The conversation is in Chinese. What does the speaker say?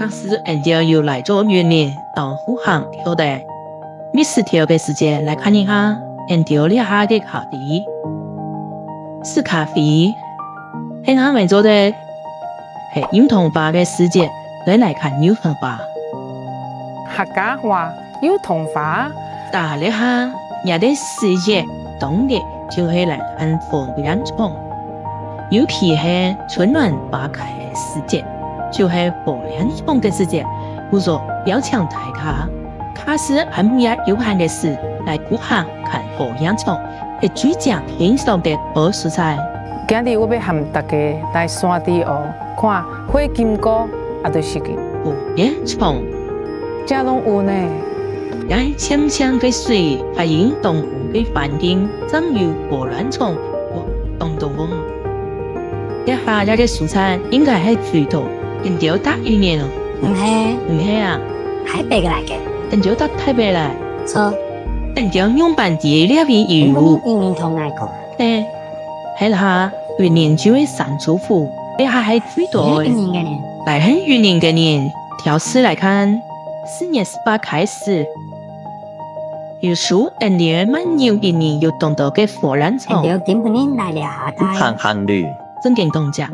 当时俺就又来做元年到虎巷挑的美食条的时间来看一下俺丢了下的考题。是咖啡，喺俺们做的系幼童化的世界，来看幼童化。客家话幼童化，打了下也的世界，懂的就係来看火烟囱。尤其係春暖花开的世界，就係火烟囱的世界。故作要强大家，卡是还不也有限的事来顾下看火烟囱，係最正輕鬆的好素材。今日我要含大家来山地哦，看火金菇啊，就是个火烟囱，这拢有呢。也清清的水，还引动的环境，正如火烟囱和动动风。一下這嘅素材應該係最多，人就得一年咯。唔係，唔係啊，係白嘅嚟嘅。人就得太白啦。錯，人就用半啲呢邊我油。唔認同那個。誒，係啦，元年就會散出府，呢下係最多一年嘅年，來係元年嘅年，調試來看，4月18開始。有數人哋慢牛一年要動到嘅火燃人廠，哋點半年嚟了下行行路，真勁動價。